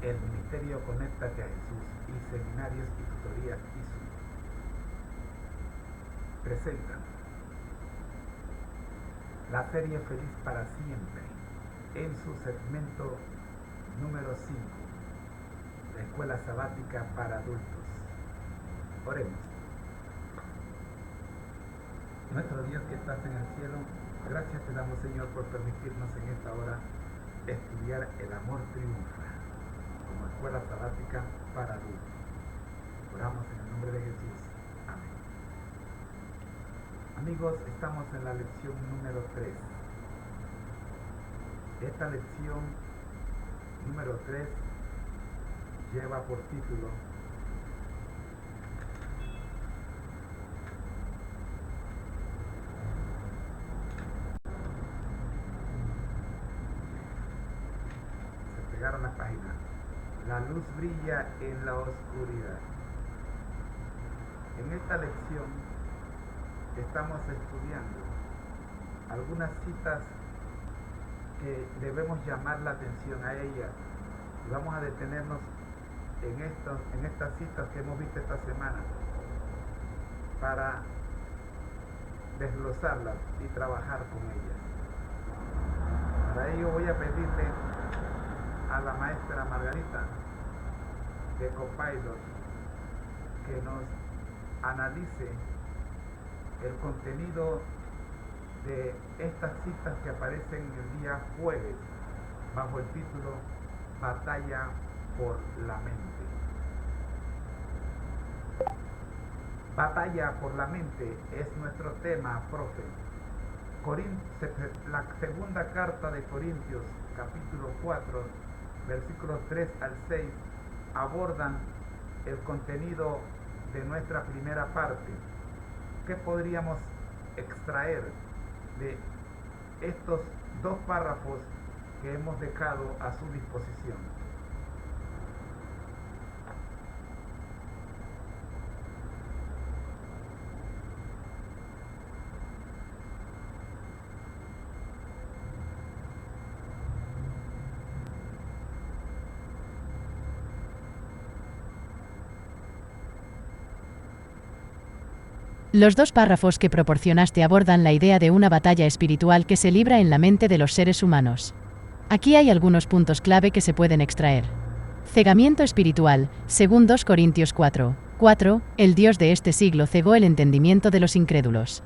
el Ministerio Conéctate a Jesús y Seminarios y Tutorías ISU presentan la serie Feliz para Siempre en su segmento número 5, la Escuela Sabática para Adultos. Oremos. Nuestro Dios que estás en el cielo, gracias te damos, Señor, por permitirnos en esta hora estudiar El amor triunfa como escuela sabática para adultos. Oramos en el nombre de Jesús. Amén. Amigos, estamos en la lección número 3. Esta lección número 3 lleva por título la página. La luz brilla en la oscuridad. En esta lección estamos estudiando algunas citas que debemos llamar la atención a ellas. Y vamos a detenernos en estas citas que hemos visto esta semana para desglosarlas y trabajar con ellas. Para ello voy a pedirle a la maestra Margarita de Copilot que nos analice el contenido de estas citas que aparecen el día jueves bajo el título Batalla por la mente. Batalla por la mente es nuestro tema, profe. La segunda carta de Corintios, capítulo 4, versículos 3 al 6, abordan el contenido de nuestra primera parte. ¿Qué podríamos extraer de estos dos párrafos que hemos dejado a su disposición? Los dos párrafos que proporcionaste abordan la idea de una batalla espiritual que se libra en la mente de los seres humanos. Aquí hay algunos puntos clave que se pueden extraer. Cegamiento espiritual, según 2 Corintios 4:4, el Dios de este siglo cegó el entendimiento de los incrédulos.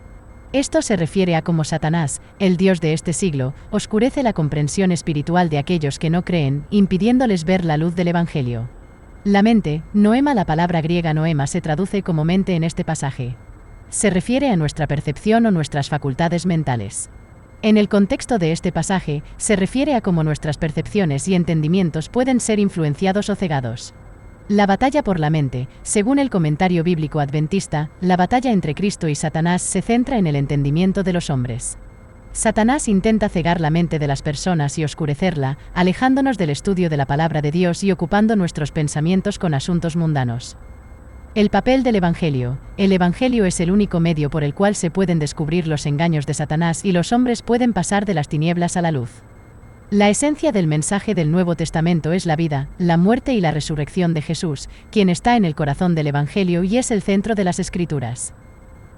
Esto se refiere a cómo Satanás, el Dios de este siglo, oscurece la comprensión espiritual de aquellos que no creen, impidiéndoles ver la luz del Evangelio. La mente, noema, la palabra griega noema se traduce como mente en este pasaje. Se refiere a nuestra percepción o nuestras facultades mentales. En el contexto de este pasaje, se refiere a cómo nuestras percepciones y entendimientos pueden ser influenciados o cegados. La batalla por la mente, según el comentario bíblico adventista, la batalla entre Cristo y Satanás se centra en el entendimiento de los hombres. Satanás intenta cegar la mente de las personas y oscurecerla, alejándonos del estudio de la palabra de Dios y ocupando nuestros pensamientos con asuntos mundanos. El papel del Evangelio. El Evangelio es el único medio por el cual se pueden descubrir los engaños de Satanás y los hombres pueden pasar de las tinieblas a la luz. La esencia del mensaje del Nuevo Testamento es la vida, la muerte y la resurrección de Jesús, quien está en el corazón del Evangelio y es el centro de las Escrituras.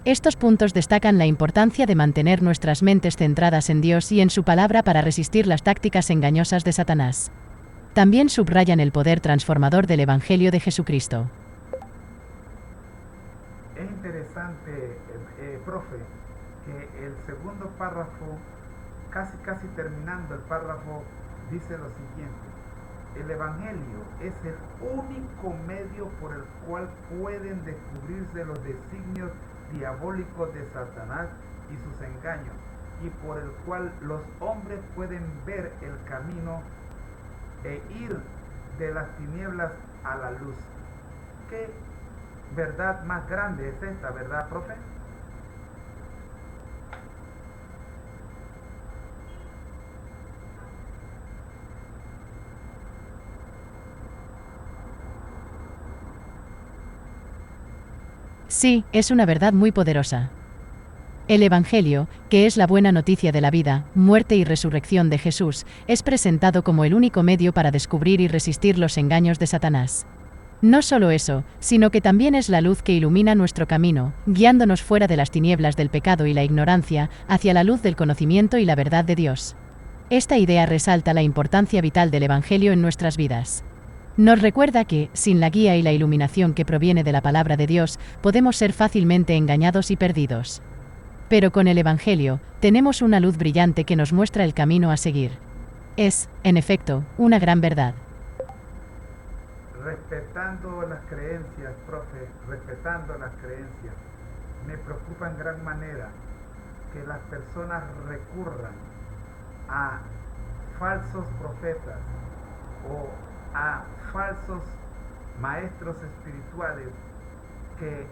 Estos puntos destacan la importancia de mantener nuestras mentes centradas en Dios y en su palabra para resistir las tácticas engañosas de Satanás. También subrayan el poder transformador del Evangelio de Jesucristo. Es interesante, profe, que el segundo párrafo, casi terminando el párrafo, dice lo siguiente: el Evangelio es el único medio por el cual pueden descubrirse los designios diabólicos de Satanás y sus engaños, y por el cual los hombres pueden ver el camino e ir de las tinieblas a la luz. ¿Qué verdad más grande es esta, verdad, profe? Sí, es una verdad muy poderosa. El Evangelio, que es la buena noticia de la vida, muerte y resurrección de Jesús, es presentado como el único medio para descubrir y resistir los engaños de Satanás. No solo eso, sino que también es la luz que ilumina nuestro camino, guiándonos fuera de las tinieblas del pecado y la ignorancia, hacia la luz del conocimiento y la verdad de Dios. Esta idea resalta la importancia vital del Evangelio en nuestras vidas. Nos recuerda que, sin la guía y la iluminación que proviene de la palabra de Dios, podemos ser fácilmente engañados y perdidos. Pero con el Evangelio, tenemos una luz brillante que nos muestra el camino a seguir. Es, en efecto, una gran verdad. Respetando las creencias, profe, respetando las creencias, me preocupa en gran manera que las personas recurran a falsos profetas o a falsos maestros espirituales que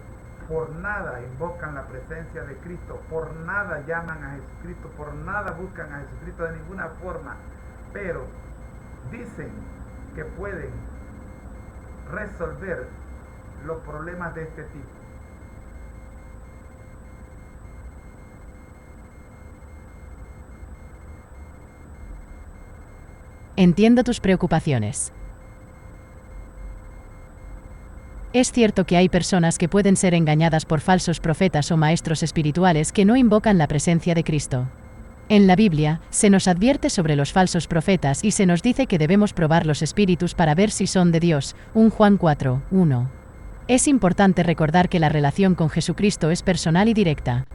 por nada invocan la presencia de Cristo, por nada llaman a Jesucristo, por nada buscan a Jesucristo de ninguna forma, pero dicen que pueden resolver los problemas de este tipo. Entiendo tus preocupaciones. Es cierto que hay personas que pueden ser engañadas por falsos profetas o maestros espirituales que no invocan la presencia de Cristo. En la Biblia, se nos advierte sobre los falsos profetas y se nos dice que debemos probar los espíritus para ver si son de Dios, 1 Juan 4, 1. Es importante recordar que la relación con Jesucristo es personal y directa.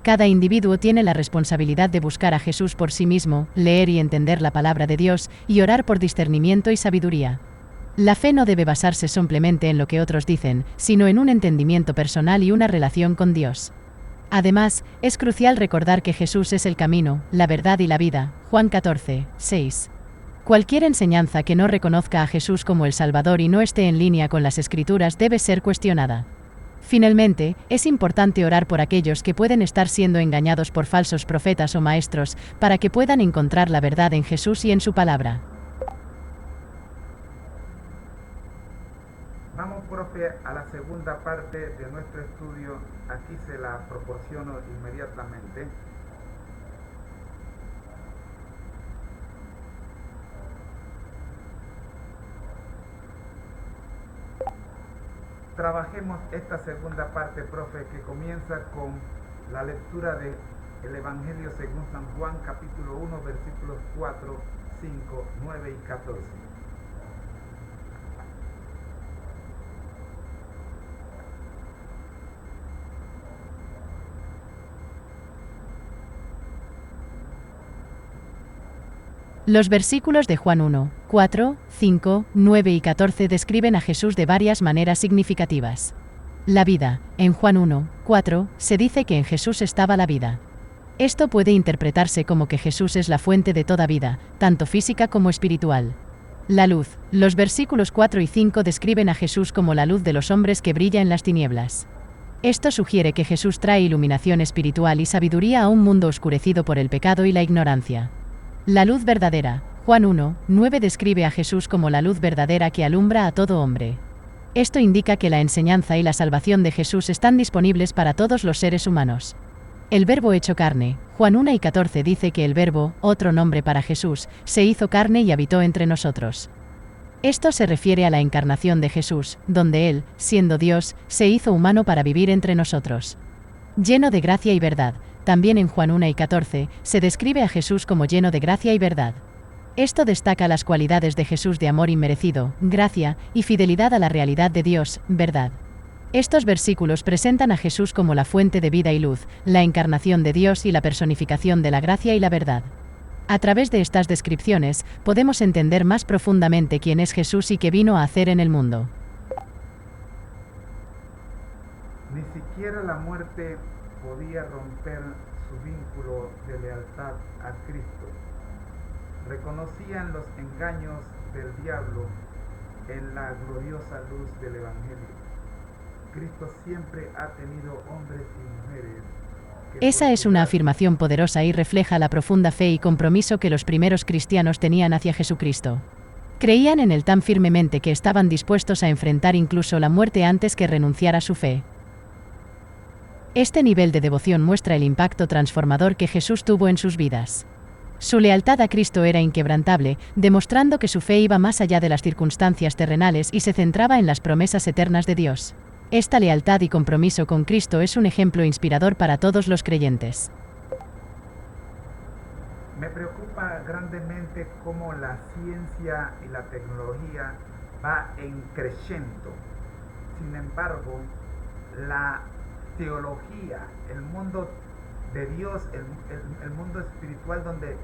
Cada individuo tiene la responsabilidad de buscar a Jesús por sí mismo, leer y entender la palabra de Dios, y orar por discernimiento y sabiduría. La fe no debe basarse simplemente en lo que otros dicen, sino en un entendimiento personal y una relación con Dios. Además, es crucial recordar que Jesús es el camino, la verdad y la vida, Juan 14, 6. Cualquier enseñanza que no reconozca a Jesús como el Salvador y no esté en línea con las Escrituras debe ser cuestionada. Finalmente, es importante orar por aquellos que pueden estar siendo engañados por falsos profetas o maestros, para que puedan encontrar la verdad en Jesús y en su palabra. Vamos, profe, a la segunda parte de nuestro estudio. Aquí se la proporciono inmediatamente. Trabajemos esta segunda parte, profe, que comienza con la lectura del Evangelio según San Juan, capítulo 1, versículos 4, 5, 9 y 14. Los versículos de Juan 1, 4, 5, 9 y 14 describen a Jesús de varias maneras significativas. La vida. En Juan 1, 4, se dice que en Jesús estaba la vida. Esto puede interpretarse como que Jesús es la fuente de toda vida, tanto física como espiritual. La luz. Los versículos 4 y 5 describen a Jesús como la luz de los hombres que brilla en las tinieblas. Esto sugiere que Jesús trae iluminación espiritual y sabiduría a un mundo oscurecido por el pecado y la ignorancia. La luz verdadera. Juan 1, 9 describe a Jesús como la luz verdadera que alumbra a todo hombre. Esto indica que la enseñanza y la salvación de Jesús están disponibles para todos los seres humanos. El Verbo hecho carne. Juan 1 y 14 dice que el Verbo, otro nombre para Jesús, se hizo carne y habitó entre nosotros. Esto se refiere a la encarnación de Jesús, donde Él, siendo Dios, se hizo humano para vivir entre nosotros. Lleno de gracia y verdad. También en Juan 1 y 14, se describe a Jesús como lleno de gracia y verdad. Esto destaca las cualidades de Jesús de amor inmerecido, gracia, y fidelidad a la realidad de Dios, verdad. Estos versículos presentan a Jesús como la fuente de vida y luz, la encarnación de Dios y la personificación de la gracia y la verdad. A través de estas descripciones, podemos entender más profundamente quién es Jesús y qué vino a hacer en el mundo. Ni siquiera la muerte podía romper su vínculo de lealtad a Cristo. Reconocían los engaños del diablo en la gloriosa luz del Evangelio. Cristo siempre ha tenido hombres y mujeres. Esa es una afirmación poderosa y refleja la profunda fe y compromiso que los primeros cristianos tenían hacia Jesucristo. Creían en Él tan firmemente que estaban dispuestos a enfrentar incluso la muerte antes que renunciar a su fe. Este nivel de devoción muestra el impacto transformador que Jesús tuvo en sus vidas. Su lealtad a Cristo era inquebrantable, demostrando que su fe iba más allá de las circunstancias terrenales y se centraba en las promesas eternas de Dios. Esta lealtad y compromiso con Cristo es un ejemplo inspirador para todos los creyentes. Me preocupa grandemente cómo la ciencia y la tecnología va en crescendo. Sin embargo, la teología, el mundo de Dios, el mundo espiritual donde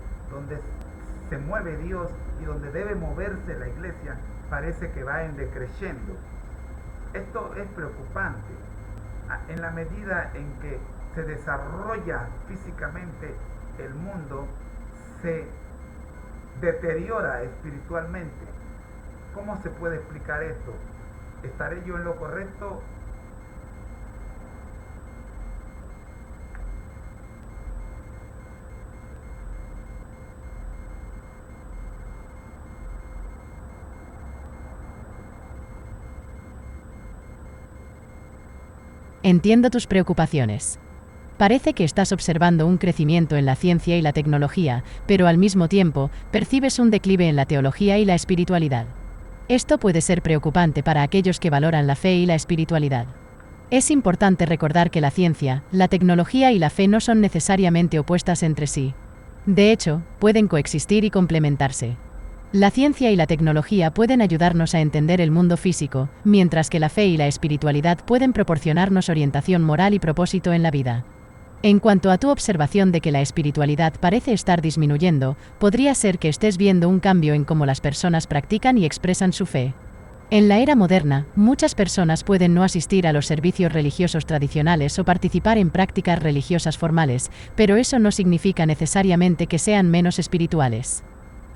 se mueve Dios y donde debe moverse la iglesia, parece que va en decreciendo. Esto es preocupante. En la medida en que se desarrolla físicamente el mundo, se deteriora espiritualmente. ¿Cómo se puede explicar esto? ¿Estaré yo en lo correcto? Entiendo tus preocupaciones. Parece que estás observando un crecimiento en la ciencia y la tecnología, pero al mismo tiempo, percibes un declive en la teología y la espiritualidad. Esto puede ser preocupante para aquellos que valoran la fe y la espiritualidad. Es importante recordar que la ciencia, la tecnología y la fe no son necesariamente opuestas entre sí. De hecho, pueden coexistir y complementarse. La ciencia y la tecnología pueden ayudarnos a entender el mundo físico, mientras que la fe y la espiritualidad pueden proporcionarnos orientación moral y propósito en la vida. En cuanto a tu observación de que la espiritualidad parece estar disminuyendo, podría ser que estés viendo un cambio en cómo las personas practican y expresan su fe. En la era moderna, muchas personas pueden no asistir a los servicios religiosos tradicionales o participar en prácticas religiosas formales, pero eso no significa necesariamente que sean menos espirituales.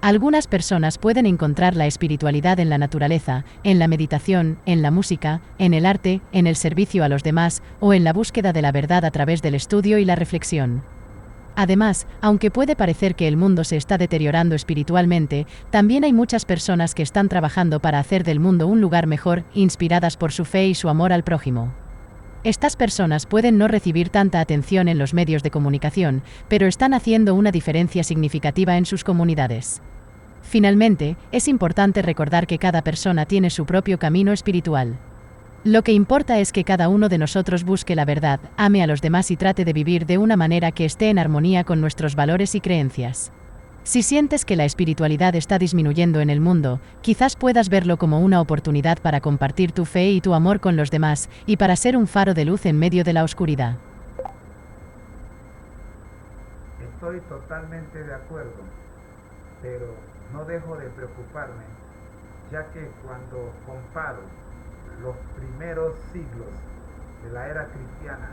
Algunas personas pueden encontrar la espiritualidad en la naturaleza, en la meditación, en la música, en el arte, en el servicio a los demás, o en la búsqueda de la verdad a través del estudio y la reflexión. Además, aunque puede parecer que el mundo se está deteriorando espiritualmente, también hay muchas personas que están trabajando para hacer del mundo un lugar mejor, inspiradas por su fe y su amor al prójimo. Estas personas pueden no recibir tanta atención en los medios de comunicación, pero están haciendo una diferencia significativa en sus comunidades. Finalmente, es importante recordar que cada persona tiene su propio camino espiritual. Lo que importa es que cada uno de nosotros busque la verdad, ame a los demás y trate de vivir de una manera que esté en armonía con nuestros valores y creencias. Si sientes que la espiritualidad está disminuyendo en el mundo, quizás puedas verlo como una oportunidad para compartir tu fe y tu amor con los demás, y para ser un faro de luz en medio de la oscuridad. Estoy totalmente de acuerdo, pero no dejo de preocuparme, ya que cuando comparo los primeros siglos de la era cristiana,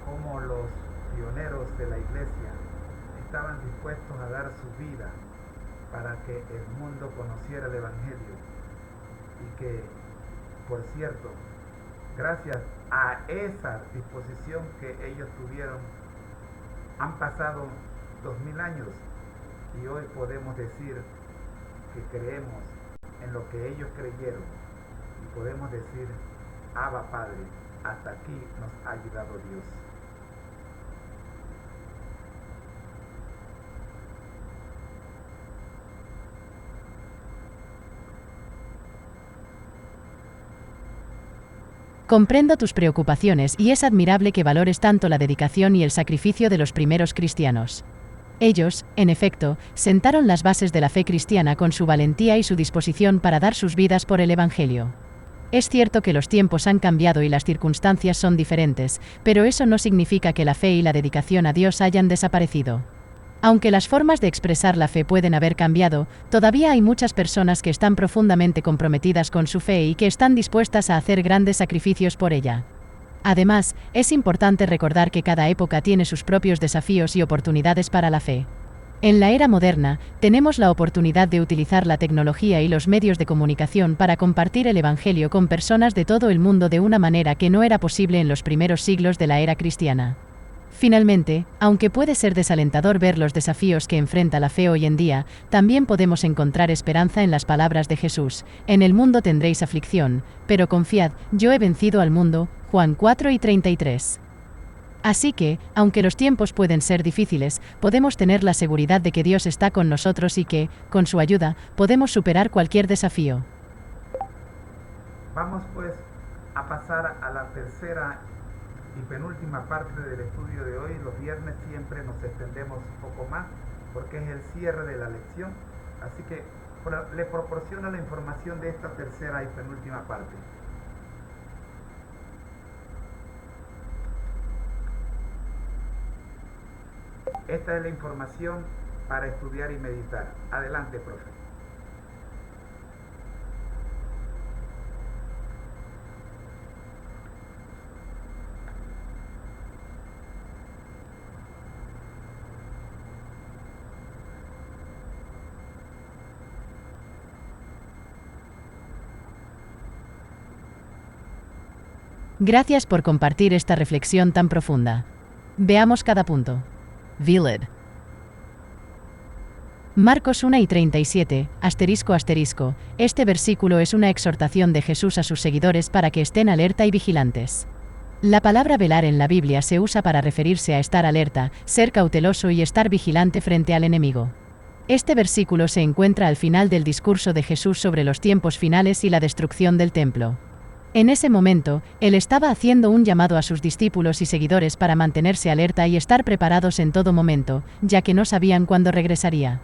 como los pioneros de la iglesia estaban dispuestos a dar su vida para que el mundo conociera el Evangelio, y que, por cierto, gracias a esa disposición que ellos tuvieron, han pasado 2000 años y hoy podemos decir que creemos en lo que ellos creyeron y podemos decir: Abba Padre, hasta aquí nos ha ayudado Dios. Comprendo tus preocupaciones y es admirable que valores tanto la dedicación y el sacrificio de los primeros cristianos. Ellos, en efecto, sentaron las bases de la fe cristiana con su valentía y su disposición para dar sus vidas por el Evangelio. Es cierto que los tiempos han cambiado y las circunstancias son diferentes, pero eso no significa que la fe y la dedicación a Dios hayan desaparecido. Aunque las formas de expresar la fe pueden haber cambiado, todavía hay muchas personas que están profundamente comprometidas con su fe y que están dispuestas a hacer grandes sacrificios por ella. Además, es importante recordar que cada época tiene sus propios desafíos y oportunidades para la fe. En la era moderna, tenemos la oportunidad de utilizar la tecnología y los medios de comunicación para compartir el Evangelio con personas de todo el mundo de una manera que no era posible en los primeros siglos de la era cristiana. Finalmente, aunque puede ser desalentador ver los desafíos que enfrenta la fe hoy en día, también podemos encontrar esperanza en las palabras de Jesús: en el mundo tendréis aflicción, pero confiad, yo he vencido al mundo. Juan 4:33. Así que, aunque los tiempos pueden ser difíciles, podemos tener la seguridad de que Dios está con nosotros y que, con su ayuda, podemos superar cualquier desafío. Vamos pues a pasar a la tercera y penúltima parte del estudio de hoy. Los viernes siempre nos extendemos un poco más porque es el cierre de la lección, así que le proporciona la información de esta tercera y penúltima parte. Esta es la información para estudiar y meditar. Adelante, profe. Gracias por compartir esta reflexión tan profunda. Veamos cada punto. Viled. Marcos 1:37, ***. Este versículo es una exhortación de Jesús a sus seguidores para que estén alerta y vigilantes. La palabra velar en la Biblia se usa para referirse a estar alerta, ser cauteloso y estar vigilante frente al enemigo. Este versículo se encuentra al final del discurso de Jesús sobre los tiempos finales y la destrucción del templo. En ese momento, él estaba haciendo un llamado a sus discípulos y seguidores para mantenerse alerta y estar preparados en todo momento, ya que no sabían cuándo regresaría.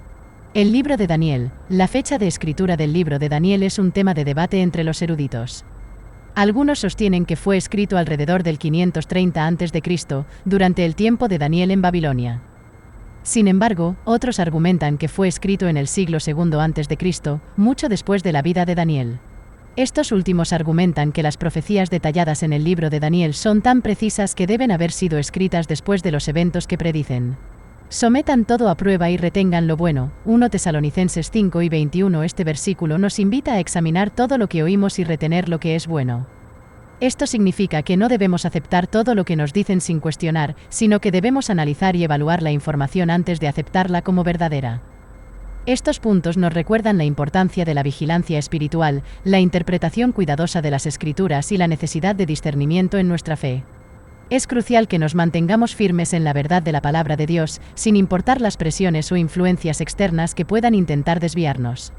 El libro de Daniel, la fecha de escritura del libro de Daniel es un tema de debate entre los eruditos. Algunos sostienen que fue escrito alrededor del 530 a.C., durante el tiempo de Daniel en Babilonia. Sin embargo, otros argumentan que fue escrito en el siglo II a.C., mucho después de la vida de Daniel. Estos últimos argumentan que las profecías detalladas en el libro de Daniel son tan precisas que deben haber sido escritas después de los eventos que predicen. Sometan todo a prueba y retengan lo bueno. 1 Tesalonicenses 5:21. Este versículo nos invita a examinar todo lo que oímos y retener lo que es bueno. Esto significa que no debemos aceptar todo lo que nos dicen sin cuestionar, sino que debemos analizar y evaluar la información antes de aceptarla como verdadera. Estos puntos nos recuerdan la importancia de la vigilancia espiritual, la interpretación cuidadosa de las Escrituras y la necesidad de discernimiento en nuestra fe. Es crucial que nos mantengamos firmes en la verdad de la palabra de Dios, sin importar las presiones o influencias externas que puedan intentar desviarnos.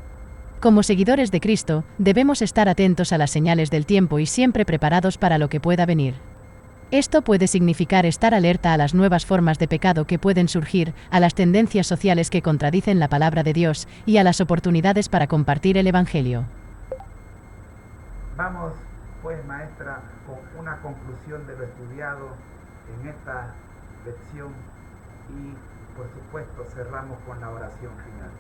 Como seguidores de Cristo, debemos estar atentos a las señales del tiempo y siempre preparados para lo que pueda venir. Esto puede significar estar alerta a las nuevas formas de pecado que pueden surgir, a las tendencias sociales que contradicen la palabra de Dios y a las oportunidades para compartir el Evangelio. Vamos, pues, maestra, con una conclusión de lo estudiado en esta lección y, por supuesto, cerramos con la oración final.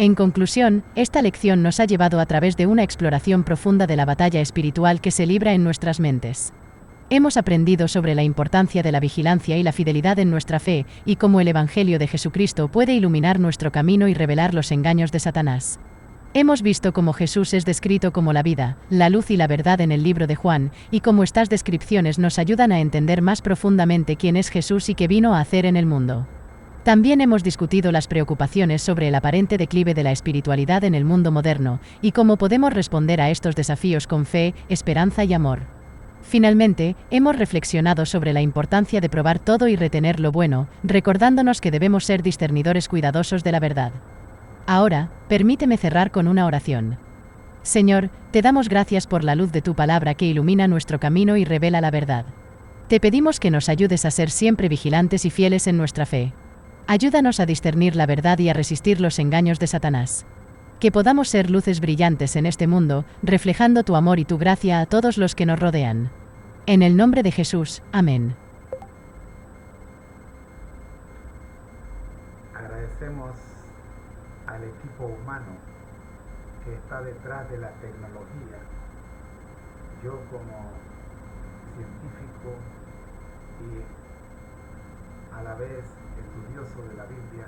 En conclusión, esta lección nos ha llevado a través de una exploración profunda de la batalla espiritual que se libra en nuestras mentes. Hemos aprendido sobre la importancia de la vigilancia y la fidelidad en nuestra fe, y cómo el Evangelio de Jesucristo puede iluminar nuestro camino y revelar los engaños de Satanás. Hemos visto cómo Jesús es descrito como la vida, la luz y la verdad en el libro de Juan, y cómo estas descripciones nos ayudan a entender más profundamente quién es Jesús y qué vino a hacer en el mundo. También hemos discutido las preocupaciones sobre el aparente declive de la espiritualidad en el mundo moderno, y cómo podemos responder a estos desafíos con fe, esperanza y amor. Finalmente, hemos reflexionado sobre la importancia de probar todo y retener lo bueno, recordándonos que debemos ser discernidores cuidadosos de la verdad. Ahora, permíteme cerrar con una oración. Señor, te damos gracias por la luz de tu palabra que ilumina nuestro camino y revela la verdad. Te pedimos que nos ayudes a ser siempre vigilantes y fieles en nuestra fe. Ayúdanos a discernir la verdad y a resistir los engaños de Satanás. Que podamos ser luces brillantes en este mundo, reflejando tu amor y tu gracia a todos los que nos rodean. En el nombre de Jesús, amén. Agradecemos al equipo humano que está detrás de la tecnología. Yo como científico y a la vez estudioso de la Biblia,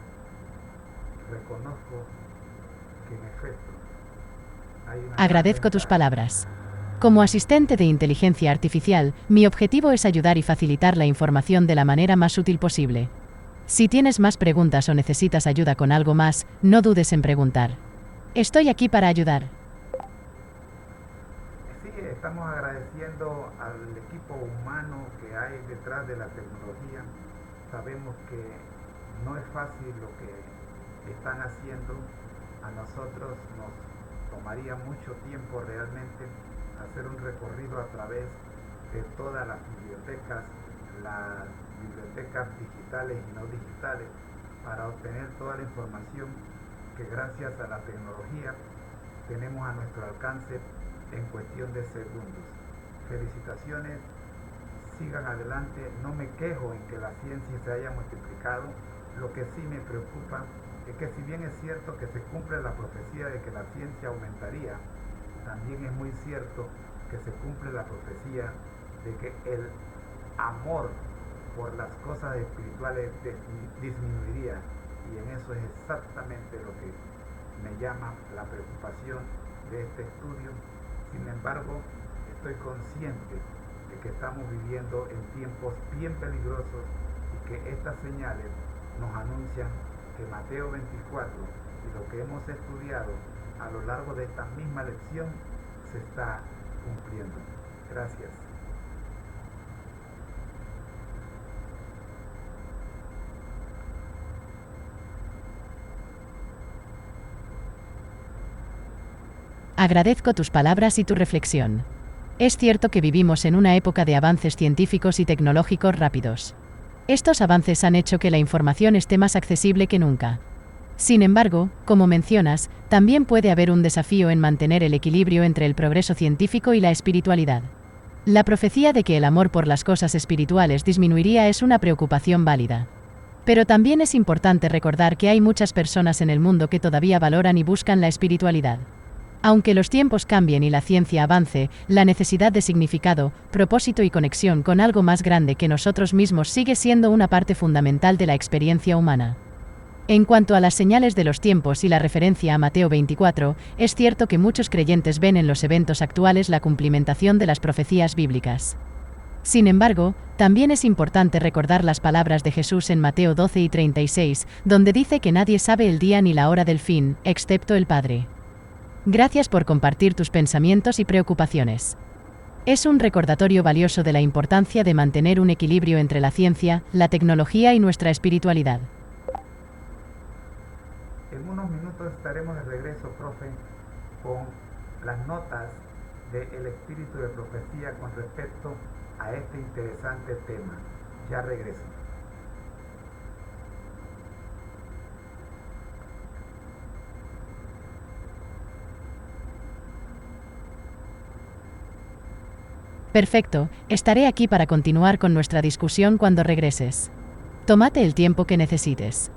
reconozco que en efecto Agradezco tus palabras. Como asistente de inteligencia artificial, mi objetivo es ayudar y facilitar la información de la manera más útil posible. Si tienes más preguntas o necesitas ayuda con algo más, no dudes en preguntar. Estoy aquí para ayudar. Sí, estamos agradeciendo al equipo humano que hay detrás de la tecnología. Sabemos que no es fácil lo que están haciendo. A nosotros nos tomaría mucho tiempo realmente hacer un recorrido a través de todas las bibliotecas digitales y no digitales, para obtener toda la información que gracias a la tecnología tenemos a nuestro alcance en cuestión de segundos. Felicitaciones, sigan adelante, no me quejo en que la ciencia se haya multiplicado. Lo que sí me preocupa es que, si bien es cierto que se cumple la profecía de que la ciencia aumentaría, también es muy cierto que se cumple la profecía de que el amor por las cosas espirituales disminuiría, y en eso es exactamente lo que me llama la preocupación de este estudio. Sin embargo, estoy consciente de que estamos viviendo en tiempos bien peligrosos y que estas señales nos anuncian que Mateo 24 y lo que hemos estudiado a lo largo de esta misma lección se está cumpliendo. Gracias. Agradezco tus palabras y tu reflexión. Es cierto que vivimos en una época de avances científicos y tecnológicos rápidos. Estos avances han hecho que la información esté más accesible que nunca. Sin embargo, como mencionas, también puede haber un desafío en mantener el equilibrio entre el progreso científico y la espiritualidad. La profecía de que el amor por las cosas espirituales disminuiría es una preocupación válida. Pero también es importante recordar que hay muchas personas en el mundo que todavía valoran y buscan la espiritualidad. Aunque los tiempos cambien y la ciencia avance, la necesidad de significado, propósito y conexión con algo más grande que nosotros mismos sigue siendo una parte fundamental de la experiencia humana. En cuanto a las señales de los tiempos y la referencia a Mateo 24, es cierto que muchos creyentes ven en los eventos actuales la cumplimentación de las profecías bíblicas. Sin embargo, también es importante recordar las palabras de Jesús en Mateo 12 y 36, donde dice que nadie sabe el día ni la hora del fin, excepto el Padre. Gracias por compartir tus pensamientos y preocupaciones. Es un recordatorio valioso de la importancia de mantener un equilibrio entre la ciencia, la tecnología y nuestra espiritualidad. En unos minutos estaremos de regreso, profe, con las notas del espíritu de profecía con respecto a este interesante tema. Ya regreso. Perfecto, estaré aquí para continuar con nuestra discusión cuando regreses. Tómate el tiempo que necesites.